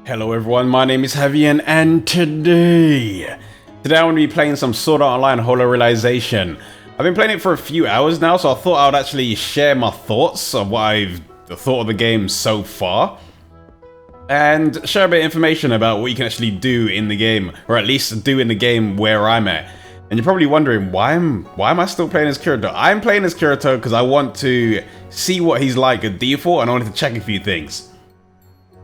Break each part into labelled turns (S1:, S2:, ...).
S1: Hello everyone, my name is Havian, and today I'm going to be playing some Sword Art Online Holo Realization. I've been playing it for a few hours now, so I thought I would actually share my thoughts of what I've thought of the game so far, and share a bit of information about what you can actually do in the game, or at least do in the game where I'm at. And you're probably wondering, why am I still playing as Kirito? I'm playing as Kirito because I want to see what he's like at default, and I wanted to check a few things.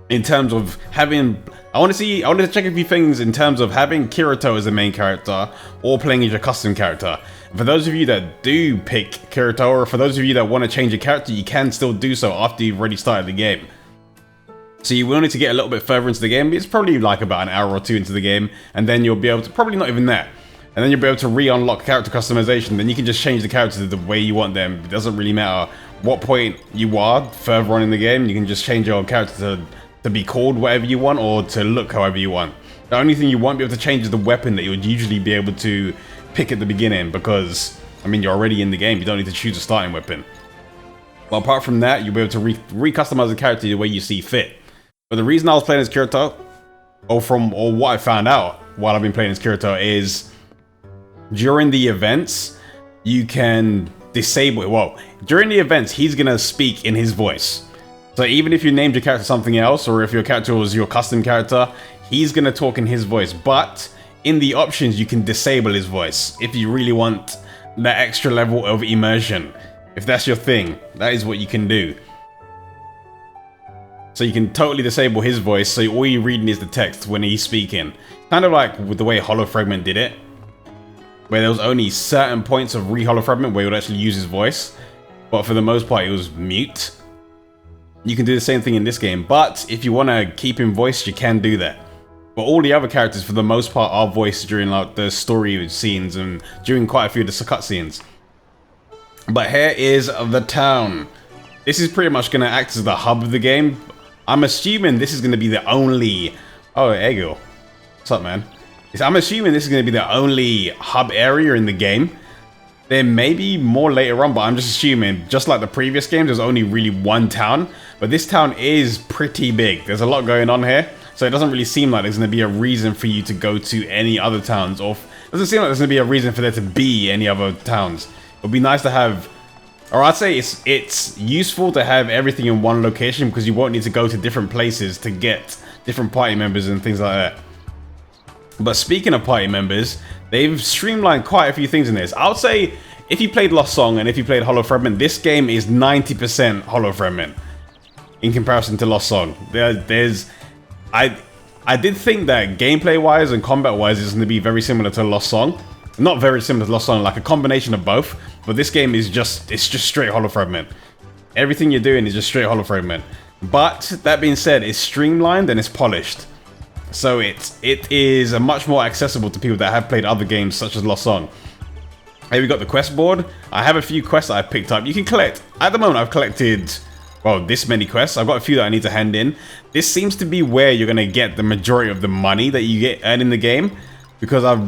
S1: In terms of having, I wanted to check a few things in terms of having Kirito as the main character or playing as your custom character. For those of you that do pick Kirito, or for those of you that want to change your character, you can still do so after you've already started the game. So you will need to get a little bit further into the game. It's probably like about an hour or two into the game, and then you'll be able to, probably not even that, and then you'll be able to re-unlock character customization. Then you can just change the characters the way you want them. It doesn't really matter what point you are further on in the game. You can just change your character to be called whatever you want, or to look however you want. The only thing you won't be able to change is the weapon that you would usually be able to pick at the beginning, because, I mean, you're already in the game. You don't need to choose a starting weapon. But apart from that, you'll be able to re-customize the character the way you see fit. But the reason I was playing as Kirito, or what I found out while I've been playing as Kirito, is during the events, you can disable it. Well, during the events, he's gonna speak in his voice. So even if you named your character something else, or if your character was your custom character, he's gonna talk in his voice. But in the options, you can disable his voice if you really want that extra level of immersion. If that's your thing, that is what you can do. So you can totally disable his voice, so all you're reading is the text when he's speaking. Kind of like with the way Holo Fragment did it, where there was only certain points of Holo Fragment where he would actually use his voice, but for the most part it was mute. You can do the same thing in this game, but if you want to keep him voiced, you can do that. But all the other characters, for the most part, are voiced during like the story scenes and during quite a few of the cutscenes. But here is the town. This is pretty much going to act as the hub of the game. I'm assuming this is going to be the only... Oh, Ego. What's up, man? I'm assuming this is going to be the only hub area in the game. There may be more later on, but I'm just assuming, just like the previous games, there's only really one town. But this town is pretty big. There's a lot going on here, so it doesn't really seem like there's going to be a reason for you to go to any other towns, or it doesn't seem like there's going to be a reason for there to be any other towns. It would be nice to have, or I'd say it's useful to have everything in one location, because you won't need to go to different places to get different party members and things like that. But speaking of party members, they've streamlined quite a few things in this. I would say if you played Lost Song and if you played Holo Fragment, this game is 90% Holo Fragment in comparison to Lost Song. I did think that gameplay wise and combat wise is going to be very similar to Lost Song. Not very similar to Lost Song, like a combination of both. But this game is just straight Holo Fragment. Everything you're doing is just straight Holo Fragment. But that being said, it's streamlined and it's polished. So it is much more accessible to people that have played other games such as Lost Song. Here we got the quest board. I have a few quests that I've picked up. You can collect. At the moment I've collected, well, this many quests. I've got a few that I need to hand in. This seems to be where you're going to get the majority of the money that you earn in the game. Because I've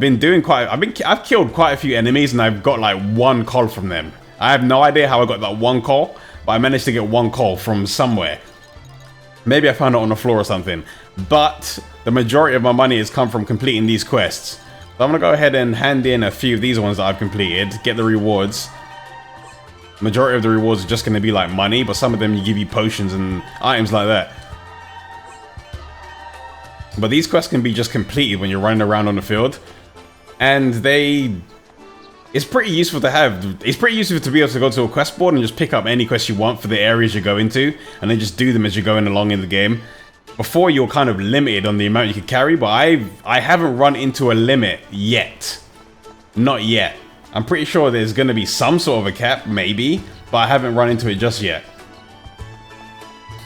S1: killed quite a few enemies and I've got like one call from them. I have no idea how I got that one call, but I managed to get one call from somewhere. Maybe I found it on the floor or something. But the majority of my money has come from completing these quests. So I'm going to go ahead and hand in a few of these ones that I've completed, get the rewards. Majority of the rewards are just going to be like money, but some of them you give you potions and items like that. But these quests can be just completed when you're running around on the field. And it's pretty useful to have. It's pretty useful to be able to go to a quest board and just pick up any quest you want for the areas you go into, and then just do them as you're going along in the game. Before, you're kind of limited on the amount you could carry, but I haven't run into a limit yet. Not yet. I'm pretty sure there's going to be some sort of a cap, maybe, but I haven't run into it just yet.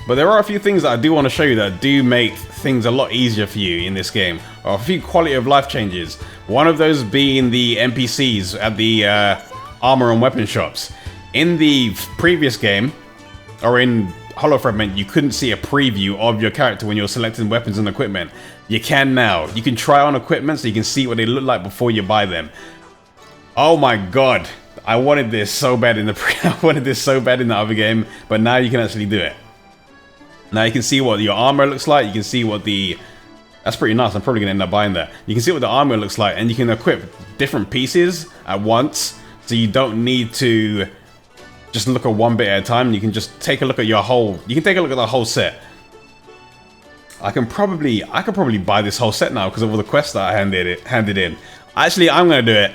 S1: But there are a few things that I do want to show you that do make things a lot easier for you in this game. Or a few quality of life changes. One of those being the NPCs at the armor and weapon shops. In the previous game, or in Holo Fragment, you couldn't see a preview of your character when you're selecting weapons and equipment. You can now. You can try on equipment so you can see what they look like before you buy them. Oh my god. I wanted this so bad in the I wanted this so bad in the other game, but now you can actually do it. Now you can see what your armor looks like. You can see what the... That's pretty nice. I'm probably going to end up buying that. You can see what the armor looks like, and you can equip different pieces at once. So you don't need to just look at one bit at a time. You can just take a look at your whole... You can take a look at the whole set. I could probably buy this whole set now because of all the quests that I handed in. Actually, I'm going to do it.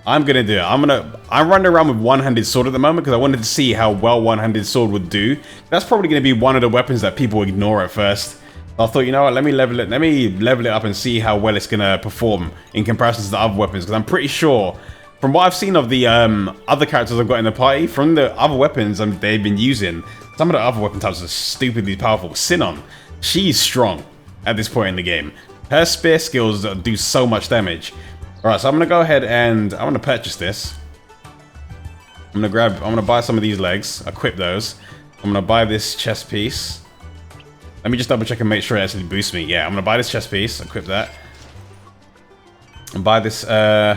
S1: I'm running around with one-handed sword at the moment because I wanted to see how well one-handed sword would do. That's probably going to be one of the weapons that people ignore at first. I thought, you know what, let me level it up and see how well it's going to perform in comparison to the other weapons, because I'm pretty sure, from what I've seen of the other characters I've got in the party, from the other weapons they've been using, some of the other weapon types are stupidly powerful. Sinon, she's strong at this point in the game. Her spear skills do so much damage. Alright, so I'm going to go ahead and I'm going to purchase this. I'm going to buy some of these legs, equip those. I'm going to buy this chest piece. Let me just double check and make sure it actually boosts me. Yeah, I'm going to buy this chest piece, equip that. And buy this, oh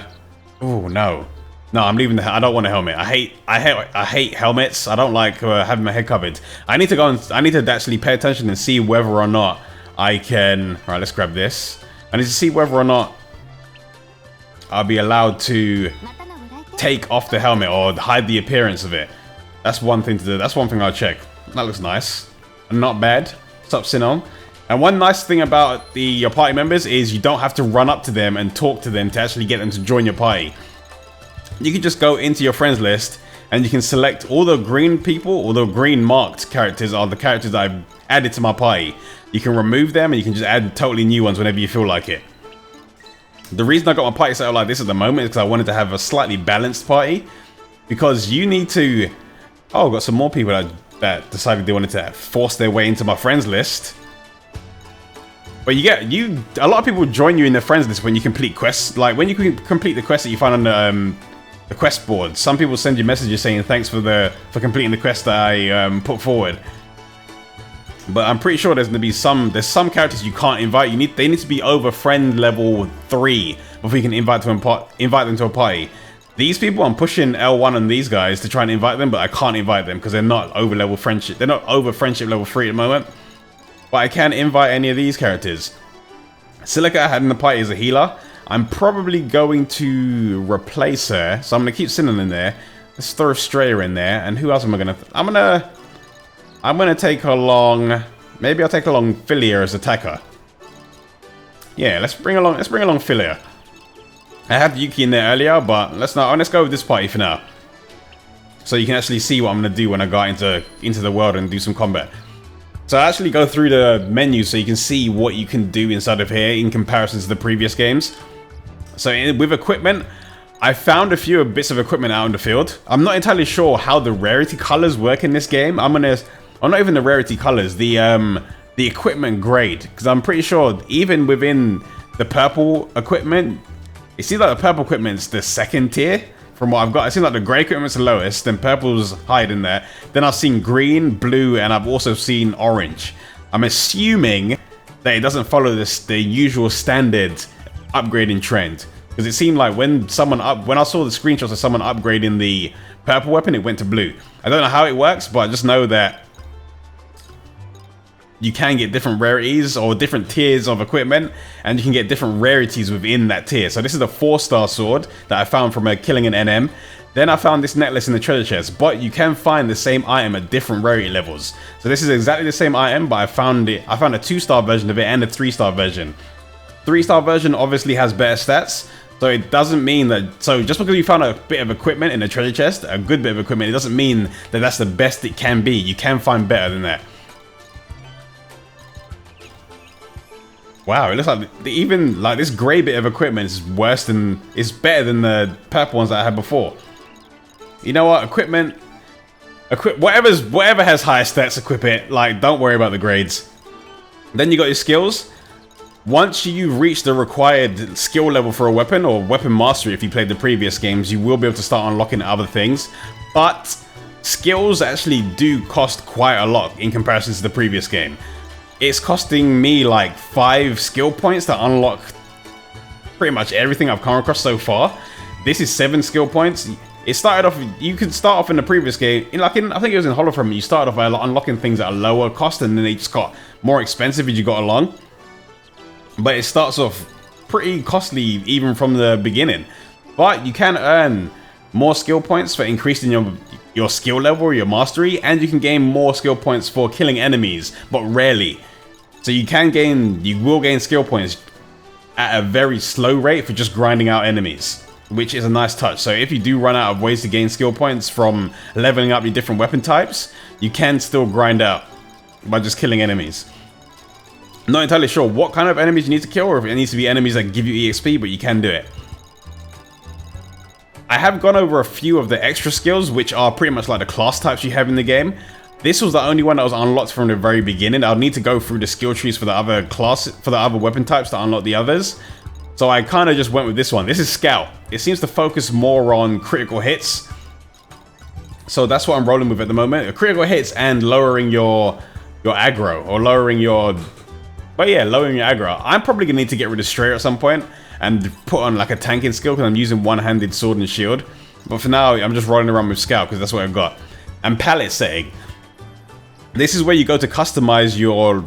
S1: no. No, I'm leaving the, I don't want a helmet. I hate helmets. I don't like having my head covered. I need to actually pay attention and see whether or not I can, alright, let's grab this. I need to see whether or not I'll be allowed to take off the helmet or hide the appearance of it. That's one thing to do. That's one thing I'll check. That looks nice. Not bad. What's up, Sinon? And one nice thing about your party members is you don't have to run up to them and talk to them to actually get them to join your party. You can just go into your friends list and you can select all the green people, or the green marked characters are the characters that I've added to my party. You can remove them and you can just add totally new ones whenever you feel like it. The reason I got my party set up like this at the moment is because I wanted to have a slightly balanced party. Because you need to... Oh, I've got some more people that decided they wanted to force their way into my friends list. But a lot of people join you in the friends list when you complete quests. Like when you can complete the quests that you find on the quest board. Some people send you messages saying thanks for completing the quest that I put forward. But I'm pretty sure there's some characters you can't invite. They need to be over friend level 3 before you can invite them to a party. These people, I'm pushing L1 on these guys to try and invite them, but I can't invite them because they're not over friendship level 3 at the moment. But I can invite any of these characters. Silica I had in the party as a healer. I'm probably going to replace her, so I'm gonna keep Sinon in there. Let's throw Straya in there, and who else am I gonna? I'm gonna take along. Maybe I'll take along Philia as attacker. Yeah, let's bring along Philia. I had Yuki in there earlier, but let's go with this party for now. So you can actually see what I'm gonna do when I go into the world and do some combat. So I actually go through the menu so you can see what you can do inside of here in comparison to the previous games. So with equipment, I found a few bits of equipment out in the field. I'm not entirely sure how the rarity colors work in this game. Not even the rarity colors, the equipment grade, because I'm pretty sure even within the purple equipment, it seems like the purple equipment's the second tier from what I've got. It seems like the grey equipment's the lowest, then purple's higher in there. Then I've seen green, blue, and I've also seen orange. I'm assuming that it doesn't follow the usual standard upgrading trend, because it seemed like when I saw the screenshots of someone upgrading the purple weapon, it went to blue. I don't know how it works, but I just know that you can get different rarities or different tiers of equipment, and you can get different rarities within that tier. So this is a 4-star sword that I found from killing an NM. Then I found this necklace in the treasure chest, but you can find the same item at different rarity levels. So this is exactly the same item, but I found a 2-star version of it and a 3-star version. 3-star version obviously has better stats, so it doesn't mean that... So just because you found a bit of equipment in the treasure chest, a good bit of equipment, it doesn't mean that that's the best it can be. You can find better than that. Wow, it looks like even like this grey bit of equipment is better than the purple ones that I had before. You know what? Whatever has higher stats, equip it. Like, don't worry about the grades. Then you got your skills. Once you reach the required skill level for a weapon, or weapon mastery if you played the previous games, you will be able to start unlocking other things. But skills actually do cost quite a lot in comparison to the previous game. It's costing me like 5 skill points to unlock pretty much everything I've come across so far. This is 7 skill points. it started off, you could start off in the previous game, I think it was in Hollow Fragment, you started off by unlocking things at a lower cost, and then they just got more expensive as you got along. But it starts off pretty costly even from the beginning. But you can earn more skill points for increasing your skill level or your mastery, and you can gain more skill points for killing enemies, but rarely. So you will gain skill points at a very slow rate for just grinding out enemies, which is a nice touch. So if you do run out of ways to gain skill points from leveling up your different weapon types, you can still grind out by just killing enemies. Not entirely sure what kind of enemies you need to kill, or if it needs to be enemies that give you EXP, but you can do it. I have gone over a few of the extra skills, which are pretty much like the class types you have in the game. This was the only one that was unlocked from the very beginning. I'll need to go through the skill trees for the other weapon types to unlock the others. So I kind of just went with this one. This is Scout. It seems to focus more on critical hits. So that's what I'm rolling with at the moment. Critical hits and lowering your aggro, or lowering your aggro. I'm probably gonna need to get rid of Stray at some point and put on like a tanking skill, because I'm using one-handed sword and shield. But for now, I'm just rolling around with Scout because that's what I've got. And palette setting. This is where you go to customize your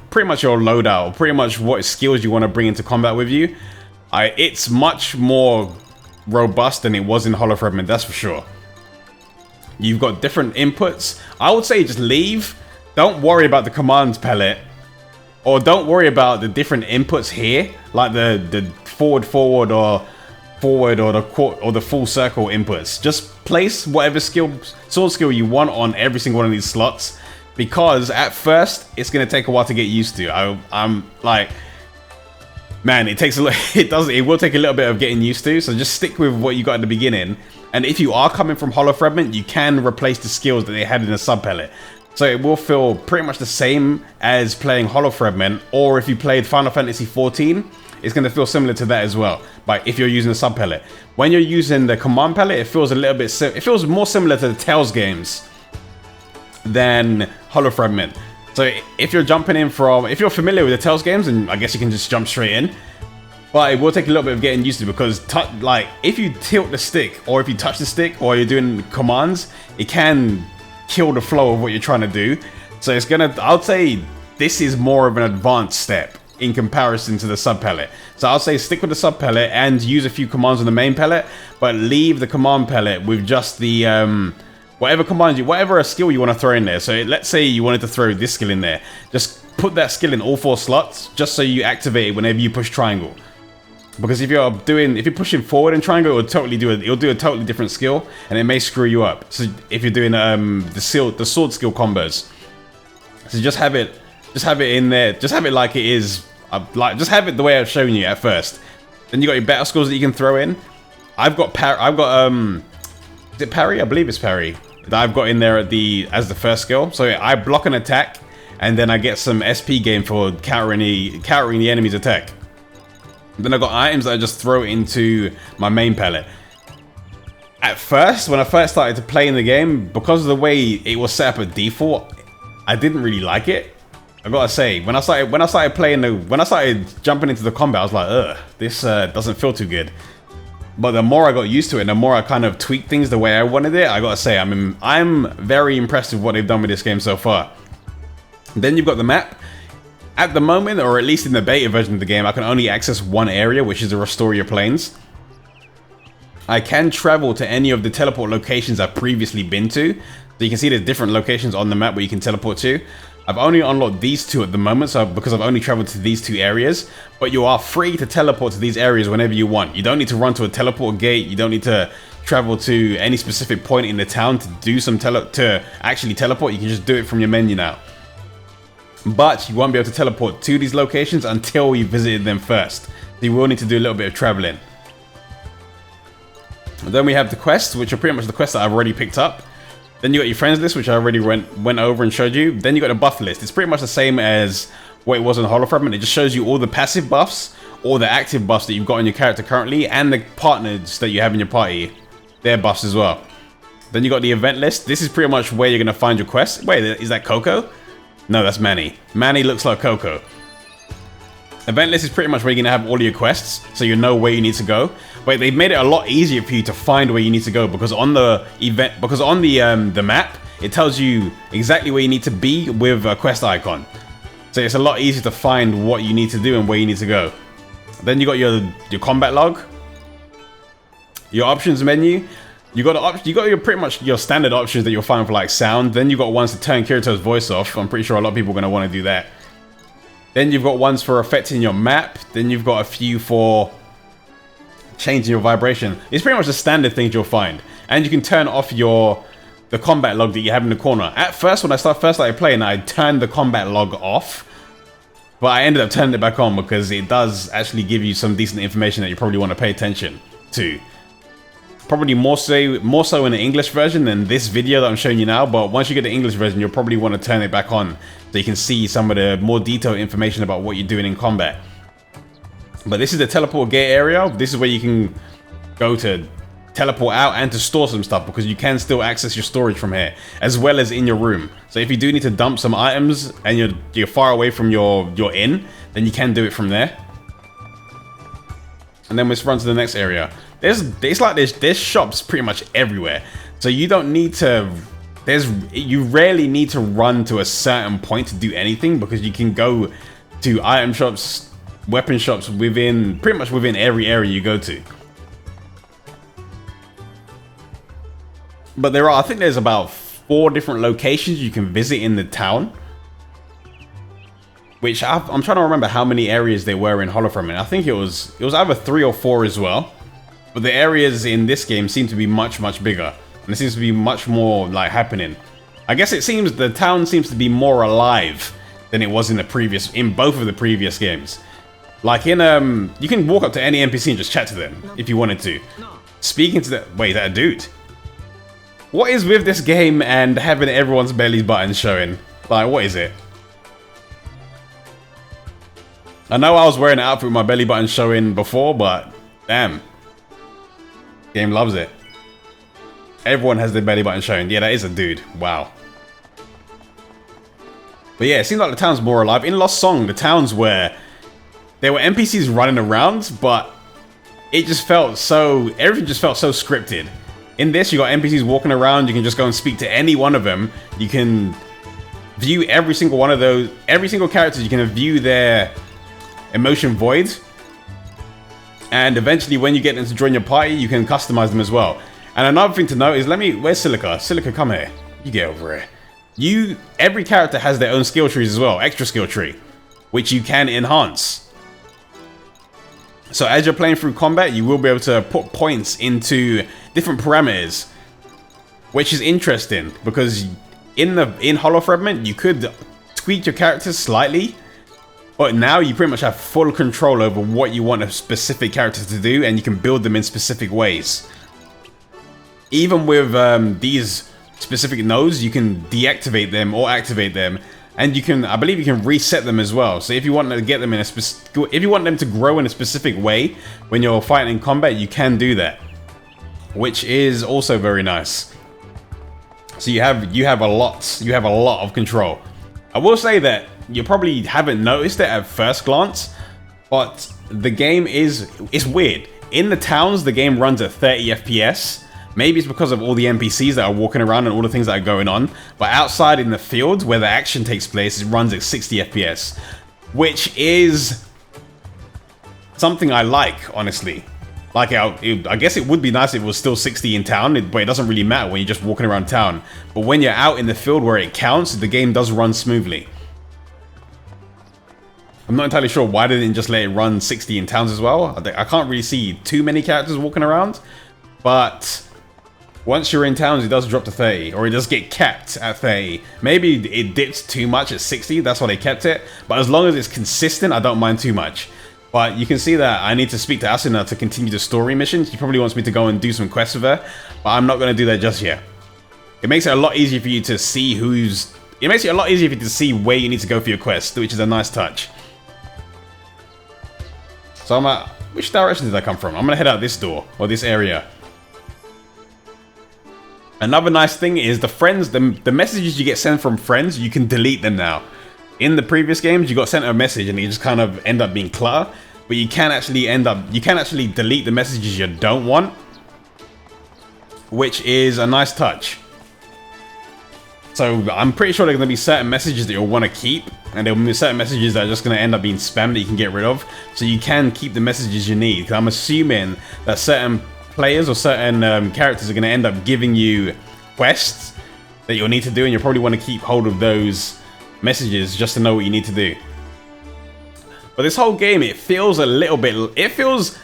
S1: pretty much your loadout, or pretty much what skills you want to bring into combat with you. It's much more robust than it was in Hollow Fragment, that's for sure. You've got different inputs. I would say just leave. Don't worry about the commands palette, or don't worry about the different inputs here, like the forward, or the full circle inputs. Just place whatever sword skill you want on every single one of these slots, because at first it's gonna take a while to get used to. I'm like, man, it will take a little bit of getting used to. So just stick with what you got at the beginning. And if you are coming from Hollow Fragment, you can replace the skills that they had in the sub palette. So it will feel pretty much the same as playing Hollow Fragment, or if you played Final Fantasy XIV, it's going to feel similar to that as well. But if you're using the sub palette, when you're using the command palette, it feels a little bit. It feels more similar to the Tales games than Hollow Fragment. So if you're jumping in if you're familiar with the Tales games, then I guess you can just jump straight in. But it will take a little bit of getting used to, because like if you tilt the stick, or if you touch the stick, or you're doing commands, it can kill the flow of what you're trying to do. So it's gonna, I would say this is more of an advanced step in comparison to the sub palette. So I'll say stick with the sub palette and use a few commands on the main palette, but leave the command palette with just the whatever skill you want to throw in there. So let's say you wanted to throw this skill in there, just put that skill in all 4 slots, just so you activate it whenever you push triangle. Because if you're pushing forward in triangle, it'll do a totally different skill, and it may screw you up. So if you're doing the sword skill combos, so just have it in there, just have it like it is, just have it the way I've shown you at first. Then you got your battle skills that you can throw in. Is it parry? I believe it's parry that I've got in there as the first skill. So I block an attack, and then I get some SP gain for countering the enemy's attack. Then I've got items that I just throw into my main palette. At first, when I first started to play in the game, because of the way it was set up at default, I didn't really like it. I gotta say, when I started jumping into the combat, I was like, ugh, this doesn't feel too good. But the more I got used to it, and the more I kind of tweaked things the way I wanted it, I gotta say, I'm very impressed with what they've done with this game so far. Then you've got the map. At the moment, or at least in the beta version of the game, I can only access one area, which is the Restoria Plains. I can travel to any of the teleport locations I've previously been to. So you can see there's different locations on the map where you can teleport to. I've only unlocked these 2 at the moment, because I've only traveled to these 2 areas. But you are free to teleport to these areas whenever you want. You don't need to run to a teleport gate. You don't need to travel to any specific point in the town to do to actually teleport. You can just do it from your menu now. But you won't be able to teleport to these locations until you visited them first. So you will need to do a little bit of traveling. Then we have the quests, which are pretty much the quests that I've already picked up. Then you got your friends list, which I already went over and showed you. Then you got a buff list. It's pretty much the same as what it was in Hollow Fragment. It just shows you all the passive buffs, or the active buffs that you've got on your character currently, and the partners that you have in your party, their buffs as well. Then you got the event list. This is pretty much where you're going to find your quests. Wait, is that Coco? No, that's Manny. Manny looks like Coco. Event list is pretty much where you're gonna have all your quests, so you know where you need to go. But they've made it a lot easier for you to find where you need to go, because on the the map, it tells you exactly where you need to be with a quest icon. So it's a lot easier to find what you need to do and where you need to go. Then you got your combat log, your options menu. You got your pretty much your standard options that you'll find for like sound. Then you got ones to turn Kirito's voice off. I'm pretty sure a lot of people are gonna want to do that. Then you've got ones for affecting your map. Then you've got a few for changing your vibration. It's pretty much the standard things you'll find. And you can turn off the combat log that you have in the corner. At first, when I first started playing, I turned the combat log off. But I ended up turning it back on because it does actually give you some decent information that you probably want to pay attention to. Probably more so in the English version than this video that I'm showing you now, but once you get the English version, you'll probably want to turn it back on so you can see some of the more detailed information about what you're doing in combat. But this is the teleport gate area. This is where you can go to teleport out and to store some stuff, because you can still access your storage from here, as well as in your room. So if you do need to dump some items and you're far away from your inn, then you can do it from there. And then let's run to the next area. There's shops pretty much everywhere, so you don't need to. You rarely need to run to a certain point to do anything, because you can go to item shops, weapon shops pretty much within every area you go to. But I think there's about 4 different locations you can visit in the town. Which I'm trying to remember how many areas there were in Holofragment. I think it was either 3 or 4 as well. But the areas in this game seem to be much bigger, and there seems to be much more like happening. I guess it seems the town seems to be more alive than it was in both of the previous games. Like in you can walk up to any NPC and just chat to them if you wanted to. Speaking to the wait, that a dude. What is with this game and having everyone's belly button showing? Like, what is it? I know I was wearing an outfit with my belly button showing before, but damn. Game loves it. Everyone has their belly button showing. Yeah, that is a dude. Wow. But yeah, it seems like the town's more alive. In Lost Song, the towns where there were NPCs running around, but it just felt everything just felt so scripted. In this, you got NPCs walking around. You can just go and speak to any one of them. You can view every single one of those. Every single character, you can view their emotion void. And eventually, when you get them to join your party, you can customize them as well. And another thing to note is, where's Silica? Silica, come here. You get over here. Every character has their own skill trees as well, extra skill tree, which you can enhance. So as you're playing through combat, you will be able to put points into different parameters, which is interesting because in Holofragment, you could tweak your characters slightly. But now you pretty much have full control over what you want a specific character to do, and you can build them in specific ways. Even with these specific nodes, you can deactivate them or activate them, and I believe you can reset them as well. So if you want to get them if you want them to grow in a specific way when you're fighting in combat, you can do that, which is also very nice. So you have a lot of control. I will say that you probably haven't noticed it at first glance, but the game it's weird. In the towns, the game runs at 30 FPS. Maybe it's because of all the NPCs that are walking around and all the things that are going on. But outside in the field, where the action takes place, it runs at 60 FPS. Which is something I like, honestly. Like, I guess it would be nice if it was still 60 in town, but it doesn't really matter when you're just walking around town. But when you're out in the field where it counts, the game does run smoothly. I'm not entirely sure why they didn't just let it run 60 in towns as well. I can't really see too many characters walking around. But once you're in towns, it does drop to 30. Or it does get capped at 30. Maybe it dips too much at 60. That's why they kept it. But as long as it's consistent, I don't mind too much. But you can see that I need to speak to Asuna to continue the story missions. She probably wants me to go and do some quests with her. But I'm not going to do that just yet. It makes it a lot easier for you to see It makes it a lot easier for you to see where you need to go for your quest, which is a nice touch. So which direction did I come from? I'm gonna head out this door, or this area. Another nice thing is the messages you get sent from friends, you can delete them now. In the previous games, you got sent a message and it just kind of end up being clutter, but you can actually delete the messages you don't want, which is a nice touch. So I'm pretty sure there are going to be certain messages that you'll want to keep, and there will be certain messages that are just going to end up being spam that you can get rid of. So you can keep the messages you need. Because I'm assuming that certain players or certain characters are going to end up giving you quests that you'll need to do, and you'll probably want to keep hold of those messages just to know what you need to do. But this whole game, it feels a little bit,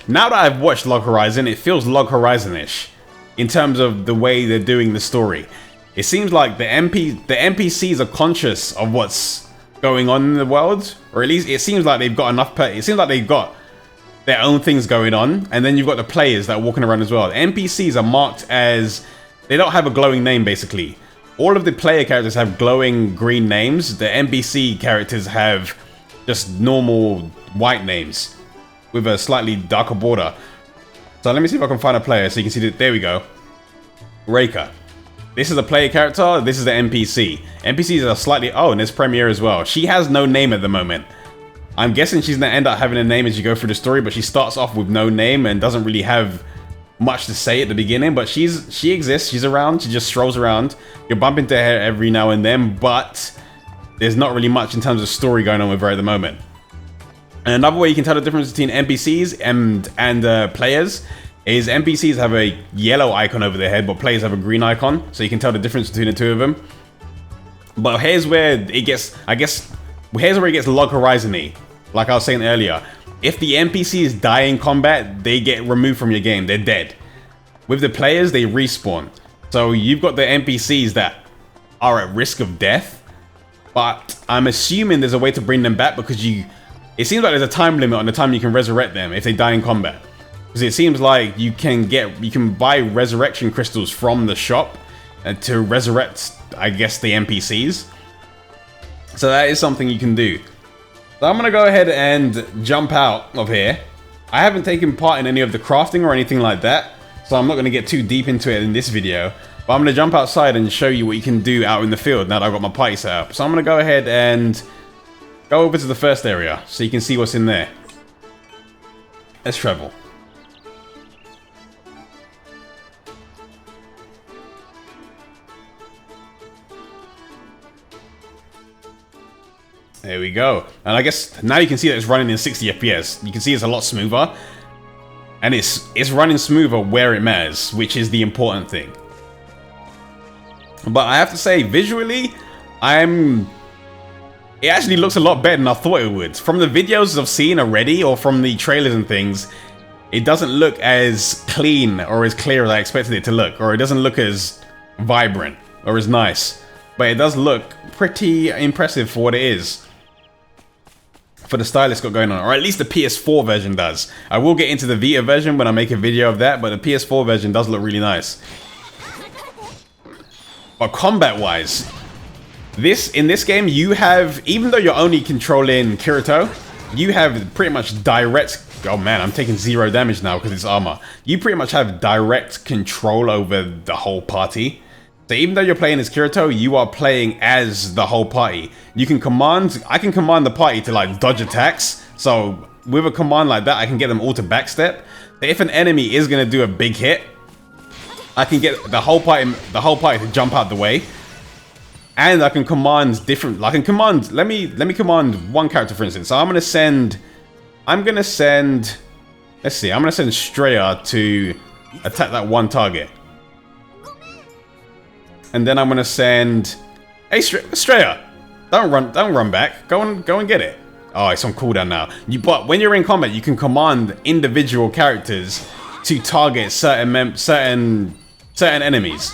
S1: now that I've watched Log Horizon, it feels Log Horizon-ish in terms of the way they're doing the story. It seems like the NPCs are conscious of what's going on in the world, or at least it seems like they've got enough. It seems like they've got their own things going on, and then you've got the players that are walking around as well. The NPCs are marked as, they don't have a glowing name basically. All of the player characters have glowing green names. The NPC characters have just normal white names with a slightly darker border. So let me see if I can find a player so you can see that. There we go. Reika. This is a player character, this is the NPC. NPCs are slightly... Oh, and there's Premiere as well. She has no name at the moment. I'm guessing she's going to end up having a name as you go through the story, but she starts off with no name and doesn't really have much to say at the beginning, but she exists, she's around, she just strolls around. You bump into her every now and then, but there's not really much in terms of story going on with her at the moment. And another way you can tell the difference between NPCs and players is NPCs have a yellow icon over their head, but players have a green icon, so you can tell the difference between the two of them. But here's where it gets, here's where it gets Log Horizon-y. Like I was saying earlier, if the NPCs die in combat, they get removed from your game, they're dead. With the players, they respawn. So you've got the NPCs that are at risk of death, but I'm assuming there's a way to bring them back because it seems like there's a time limit on the time you can resurrect them if they die in combat. Because it seems like you can buy resurrection crystals from the shop to resurrect, I guess, the NPCs. So that is something you can do. So I'm gonna go ahead and jump out of here. I haven't taken part in any of the crafting or anything like that, so I'm not gonna get too deep into it in this video. But I'm gonna jump outside and show you what you can do out in the field now that I've got my party set up. So I'm gonna go ahead and go over to the first area so you can see what's in there. Let's travel. There we go. And I guess now you can see that it's running in 60 FPS. You can see it's a lot smoother. And it's running smoother where it matters, which is the important thing. But I have to say, visually, it actually looks a lot better than I thought it would. From the videos I've seen already, or from the trailers and things, it doesn't look as clean or as clear as I expected it to look. Or it doesn't look as vibrant or as nice. But it does look pretty impressive for what it is. For the style it's got going on, or at least the PS4 version does. I will get into the Vita version when I make a video of that, but the PS4 version does look really nice. But combat-wise, in this game, you have, even though you're only controlling Kirito, you have pretty much direct... Oh man, I'm taking 0 damage now because it's armor. You pretty much have direct control over the whole party. So even though you're playing as Kirito, you are playing as the whole party. I can command the party to like dodge attacks. So with a command like that, I can get them all to backstep. So if an enemy is gonna do a big hit, I can get the whole party to jump out the way. And I can command different, let me command one character for instance. So I'm gonna send Straya to attack that one target. And then I'm gonna send, hey Straya, don't run back. Go and get it. Oh, it's on cooldown now. But when you're in combat, you can command individual characters to target certain enemies.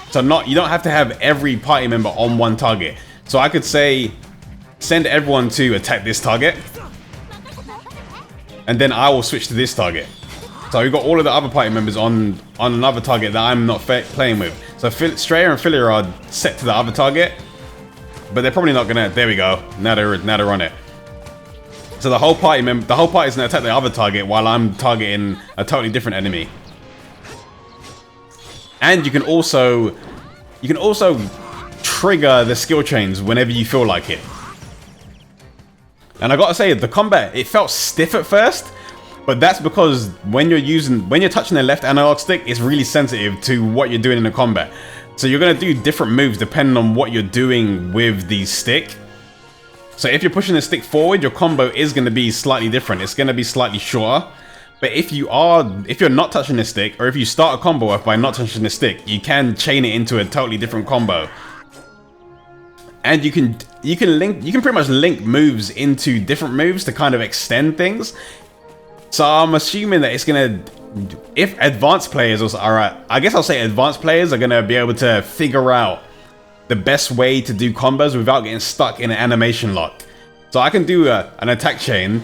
S1: So you don't have to have every party member on one target. So I could say, send everyone to attack this target, and then I will switch to this target. So we've got all of the other party members on another target that I'm not playing with. So Straya and Philia are set to the other target, but they're probably not gonna. There we go. Now they're on it. So the whole party's gonna attack the other target while I'm targeting a totally different enemy. And you can also trigger the skill chains whenever you feel like it. And I gotta say, the combat, it felt stiff at first, but that's because when you're touching the left analog stick, it's really sensitive to what you're doing in the combat. So you're gonna do different moves depending on what you're doing with the stick. So if you're pushing the stick forward, your combo is gonna be slightly different. It's gonna be slightly shorter. But if you're not touching the stick, or if you start a combo off by not touching the stick, you can chain it into a totally different combo. And you can pretty much link moves into different moves to kind of extend things. So I'm assuming that it's gonna, if advanced players, I guess I'll say advanced players are gonna be able to figure out the best way to do combos without getting stuck in an animation lock. So I can do an attack chain.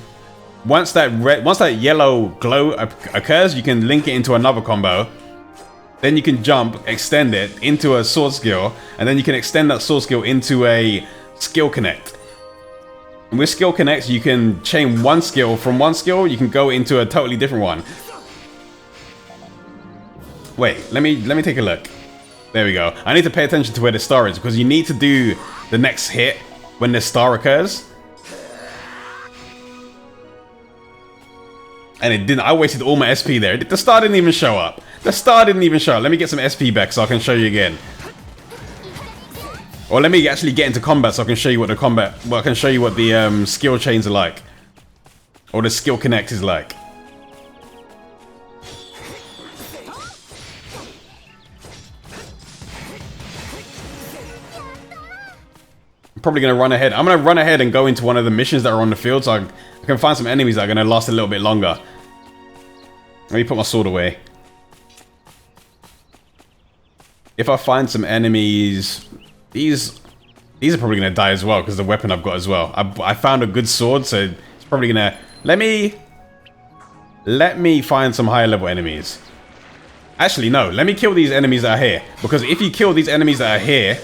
S1: Once that yellow glow occurs, you can link it into another combo. Then you can jump, extend it into a sword skill, and then you can extend that sword skill into a skill connect. And with skill connects, you can chain one skill from one skill, you can go into a totally different one. Wait, let me take a look. There we go. I need to pay attention to where the star is, because you need to do the next hit when the star occurs. And it didn't. I wasted all my SP there. The star didn't even show up. The star didn't even show up. Let me get some SP back so I can show you again. Or let me actually get into combat so I can show you what the skill chains are like. Or the skill connect is like. I'm probably going to run ahead. I'm going to run ahead and go into one of the missions that are on the field so I can find some enemies that are going to last a little bit longer. Let me put my sword away. If I find some enemies, these are probably going to die as well because the weapon I've got as well. I found a good sword, so it's probably going to... Let me find some higher level enemies. Actually, no. Let me kill these enemies that are here. Because if you kill these enemies that are here...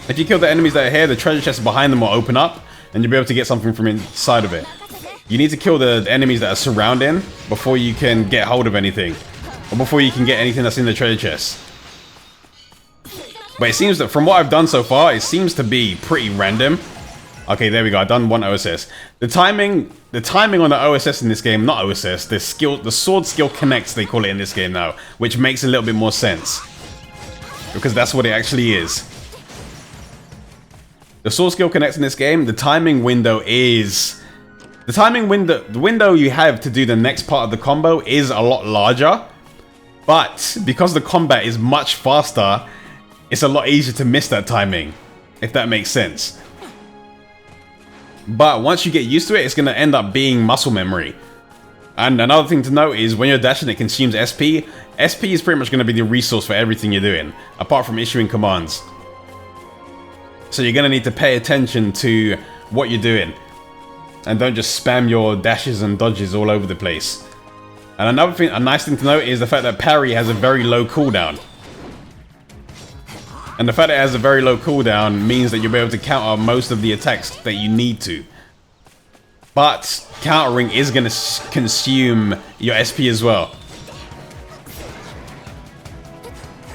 S1: If you kill the enemies that are here, the treasure chest behind them will open up, and you'll be able to get something from inside of it. You need to kill the enemies that are surrounding before you can get hold of anything. Or before you can get anything that's in the treasure chest. But it seems that from what I've done so far, it seems to be pretty random. Okay, there we go. I've done one OSS. The timing on the OSS in this game, not OSS, the sword skill connects, they call it in this game now, which makes a little bit more sense. Because that's what it actually is. The sword skill connects in this game, the timing window is... the window you have to do the next part of the combo is a lot larger. But because the combat is much faster, it's a lot easier to miss that timing, if that makes sense. But once you get used to it, it's going to end up being muscle memory. And another thing to note is when you're dashing, it consumes SP. SP is pretty much going to be the resource for everything you're doing, apart from issuing commands. So you're going to need to pay attention to what you're doing. And don't just spam your dashes and dodges all over the place. And another thing, a nice thing to note is the fact that parry has a very low cooldown. And the fact that it has a very low cooldown means that you'll be able to counter most of the attacks that you need to. But countering is going to consume your SP as well.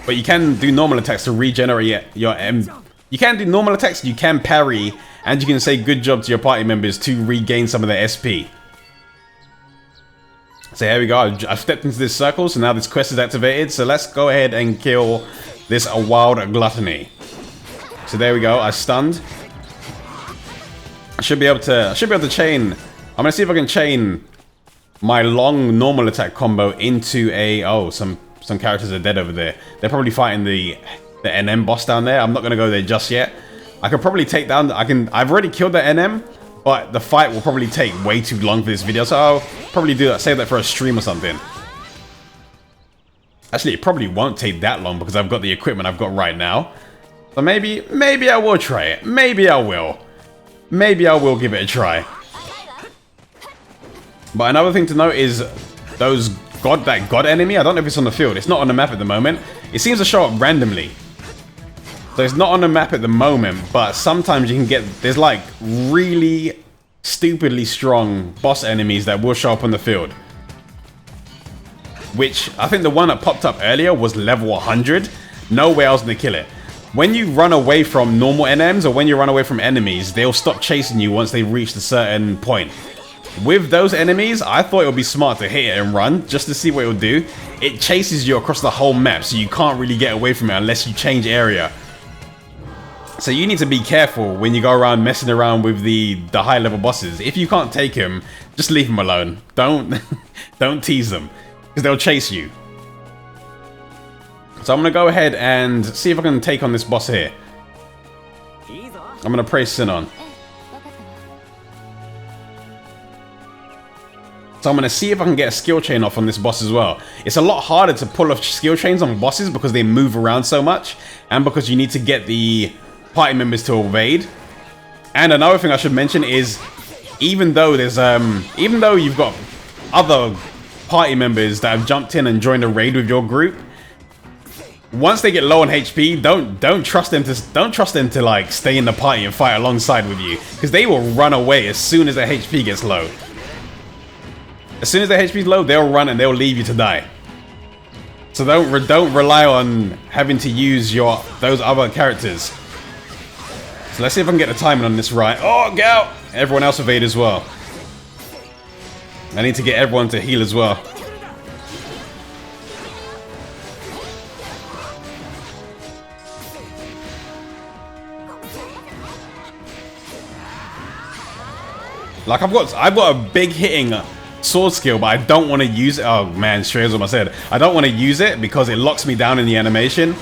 S1: But you can do normal attacks to regenerate your You can do normal attacks, you can parry, and you can say good job to your party members to regain some of their SP. So here we go, I've stepped into this circle, so now this quest is activated, so let's go ahead and kill this wild gluttony. So there we go, I stunned. I should be able to chain, I'm gonna see if I can chain my long normal attack combo into a, oh, some characters are dead over there. They're probably fighting the NM boss down there. I'm not gonna go there just yet. I could probably take down, I've already killed the NM, but the fight will probably take way too long for this video, so I'll probably do that, save that for a stream or something. Actually, it probably won't take that long because I've got the equipment I've got right now. So maybe I will try it. Maybe I will. Maybe I will give it a try. But another thing to note is that god enemy, I don't know if it's on the field. It's not on the map at the moment. It seems to show up randomly. So it's not on the map at the moment, but sometimes you can get, there's like really stupidly strong boss enemies that will show up on the field. Which, I think the one that popped up earlier was level 100. No way I was going to kill it. when you run away from normal NMs or when you run away from enemies, they'll stop chasing you once they've reached a certain point. With those enemies, I thought it would be smart to hit it and run just to see what it'll do. It chases you across the whole map, so you can't really get away from it unless you change area. So you need to be careful when you go around messing around with the high level bosses. If you can't take them, just leave them alone. Don't tease them, because they'll chase you. So I'm gonna go ahead and see if I can take on this boss here. I'm gonna praise Sinon. So I'm going to see if I can get a skill chain off on this boss as well. It's a lot harder to pull off skill chains on bosses because they move around so much, and because you need to get the party members to evade. And another thing I should mention is, even though you've got other party members that have jumped in and joined a raid with your group, once they get low on HP, don't trust them to like stay in the party and fight alongside with you, because they will run away as soon as their HP gets low. As soon as their HP is low, they'll run and they'll leave you to die. So don't rely on having to use those other characters. So let's see if I can get the timing on this right. Oh, get out! Everyone else evade as well. I need to get everyone to heal as well. Like I've got a big hitting sword skill, but I don't want to use it. Oh man, straight as what I said. I don't want to use it because it locks me down in the animation.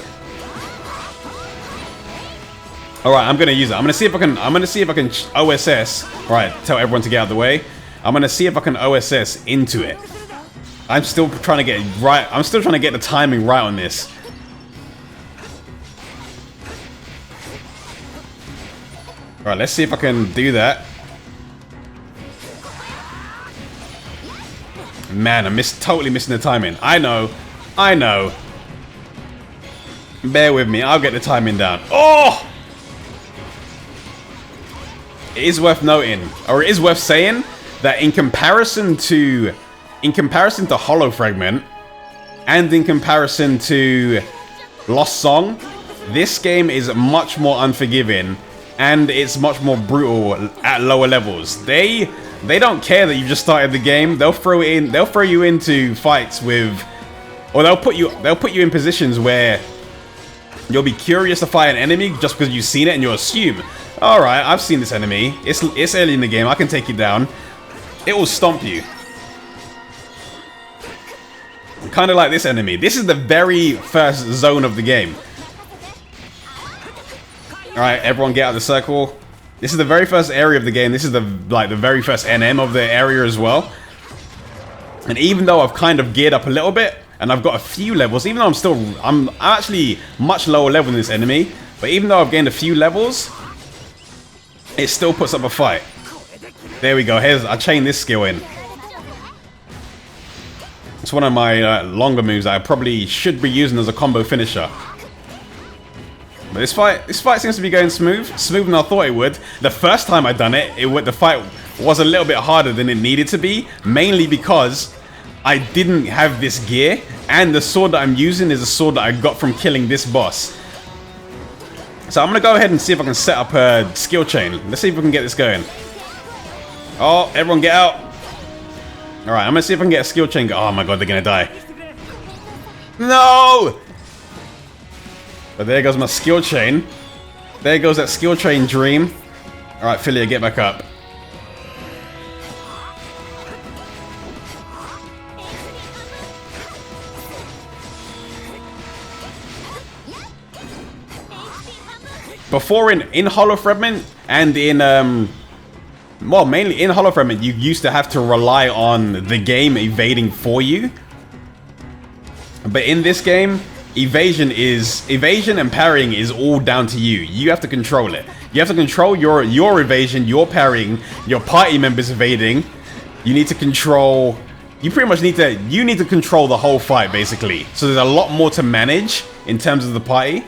S1: Alright, I'm gonna use it. I'm gonna see if I can OSS. Right, tell everyone to get out of the way. I'm gonna see if I can OSS into it. I'm still trying to get it right. I'm still trying to get the timing right on this. Alright, let's see if I can do that. Man, I'm totally missing the timing. I know. Bear with me, I'll get the timing down. Oh! It is worth noting, or it is worth saying, that in comparison to Hollow Fragment, and in comparison to Lost Song, this game is much more unforgiving, and it's much more brutal at lower levels. They don't care that you just started the game. They'll throw you into fights with, or they'll put you in positions where you'll be curious to fight an enemy just because you've seen it and you'll assume, all right, I've seen this enemy. It's early in the game. I can take it down. It will stomp you. Kind of like this enemy. This is the very first zone of the game. All right, everyone get out of the circle. This is the very first area of the game. This is the very first NM of the area as well. And even though I've kind of geared up a little bit, and I've got a few levels, even though I'm actually much lower level than this enemy, but even though I've gained a few levels, it still puts up a fight. There we go. I chained this skill in. It's one of my longer moves that I probably should be using as a combo finisher. But this fight seems to be going smoother than I thought it would. The first time I done it, the fight was a little bit harder than it needed to be, mainly because I didn't have this gear, and the sword that I'm using is a sword that I got from killing this boss. So I'm gonna go ahead and see if I can set up a skill chain. Let's see if we can get this going. Oh, everyone get out! All right, I'm gonna see if I can get a skill chain. Oh my god, they're gonna die. No! But there goes my skill chain. There goes that skill chain dream. Alright, Philia, get back up. Before in Hollow Fragment and in well, mainly in Hollow Fragment, you used to have to rely on the game evading for you. But in this game, evasion and parrying is all down to you. You have to control it. You have to control your evasion, your parrying, your party members evading. You need to control. You pretty much need to control the whole fight basically. So there's a lot more to manage in terms of the party,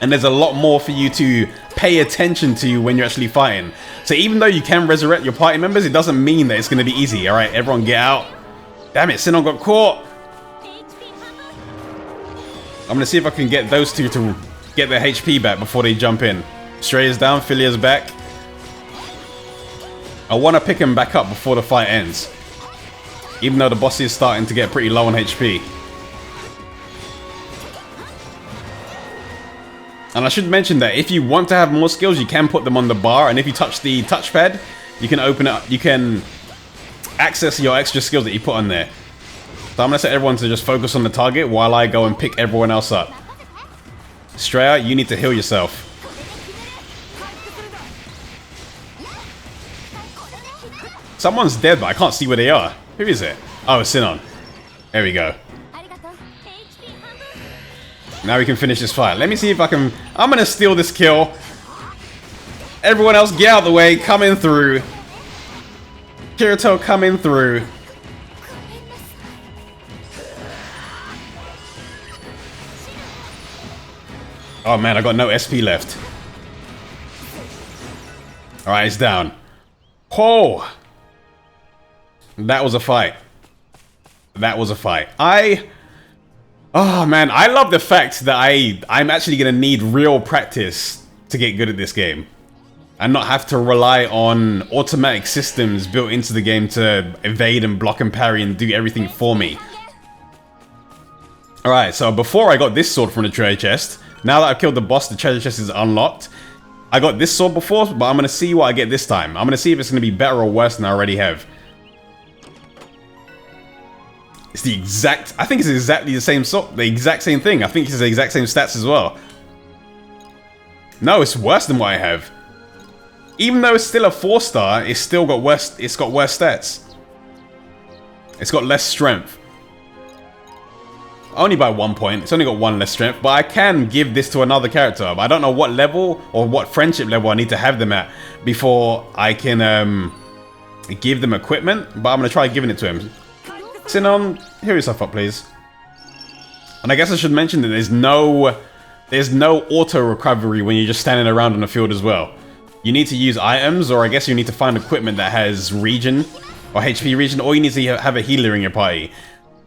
S1: and there's a lot more for you to pay attention to when you're actually fighting. So even though you can resurrect your party members, it doesn't mean that it's going to be easy. All right, everyone get out. Damn it, Sinon got caught. I'm going to see if I can get those two to get their HP back before they jump in. Stray is down, Filia's back. I want to pick him back up before the fight ends. Even though the boss is starting to get pretty low on HP. And I should mention that if you want to have more skills, you can put them on the bar. And if you touch the touchpad, you can open it up. You can access your extra skills that you put on there. So I'm going to set everyone to just focus on the target while I go and pick everyone else up. Straya, you need to heal yourself. Someone's dead, but I can't see where they are. Who is it? Oh, it's Sinon. There we go. Now we can finish this fight. Let me see if I can... I'm gonna steal this kill. Everyone else, get out of the way. Coming through. Kirito coming through. Oh man, I got no SP left. Alright, it's down. Oh! That was a fight. That was a fight. Oh man, I love the fact that I'm actually gonna need real practice to get good at this game. And not have to rely on automatic systems built into the game to evade and block and parry and do everything for me. Alright, so before I got this sword from the treasure chest, now that I've killed the boss, the treasure chest is unlocked. I got this sword before, but I'm gonna see what I get this time. I'm gonna see if it's gonna be better or worse than I already have. It's the exact... I think it's exactly the same sort, the exact same thing. I think it's the exact same stats as well. No, it's worse than what I have. Even though it's still a 4-star, it's still got worse. It's got worse stats. It's got less strength. Only by 1 point. It's only got 1 less strength, but I can give this to another character. But I don't know what level or what friendship level I need to have them at before I can give them equipment. But I'm gonna try giving it to him. Sinon, heal yourself up, please. And I guess I should mention that there's no auto recovery when you're just standing around on the field as well. You need to use items, or I guess you need to find equipment that has regen or HP regen, or you need to have a healer in your party.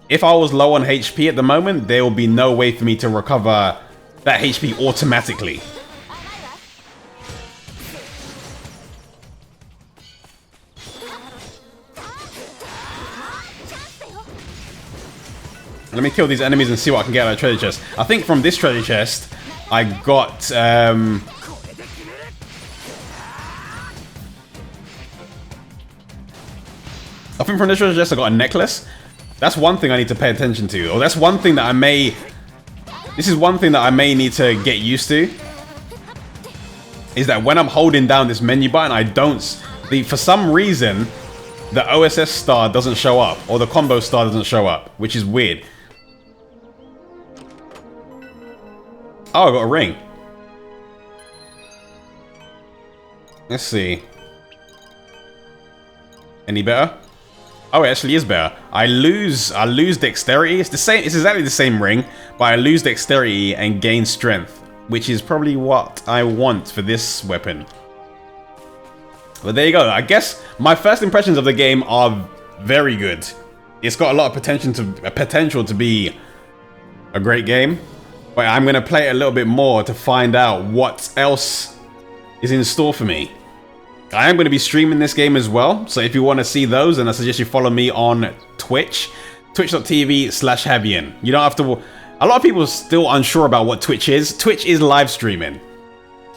S1: If I was low on HP at the moment, there will be no way for me to recover that HP automatically. Let me kill these enemies and see what I can get out of the treasure chest. I think from this treasure chest, I got... I think from this treasure chest I got a necklace. That's one thing I need to pay attention to. Or that's one thing that I may... This is one thing that I may need to get used to. Is that when I'm holding down this menu button, I don't... For some reason, the OSS star doesn't show up. Or the combo star doesn't show up. Which is weird. Oh, I got a ring. Let's see. Any better? Oh, it actually is better. I lose dexterity. It's the same. It's exactly the same ring, but I lose dexterity and gain strength, which is probably what I want for this weapon. But there you go. I guess my first impressions of the game are very good. It's got a lot of potential to be a great game, but I'm gonna play it a little bit more to find out what else is in store for me. I am going to be streaming this game as well, so if you want to see those, then I suggest you follow me on Twitch, twitch.tv/Havian. You don't have to... A lot of people are still unsure about what Twitch is. Twitch is live streaming.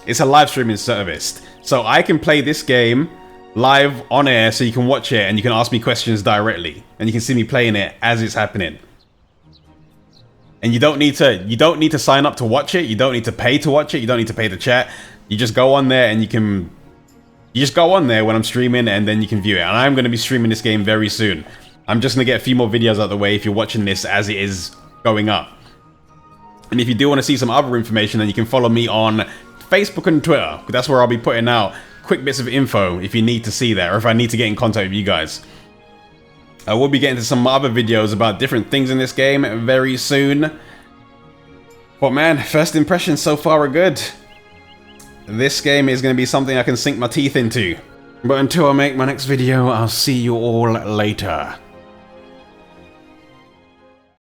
S1: It's a live streaming service. So I can play this game live on air, so you can watch it and you can ask me questions directly, and you can see me playing it as it's happening. And you don't need to sign up to watch it. You don't need to pay to watch it. You don't need to pay to chat. You just go on there and you can... You just go on there when I'm streaming and then you can view it. And I'm going to be streaming this game very soon. I'm just going to get a few more videos out of the way if you're watching this as it is going up. And if you do want to see some other information, then you can follow me on Facebook and Twitter. That's where I'll be putting out quick bits of info if you need to see that, or if I need to get in contact with you guys. I will be getting to some other videos about different things in this game very soon. But man, first impressions so far are good. This game is going to be something I can sink my teeth into. But until I make my next video, I'll see you all later.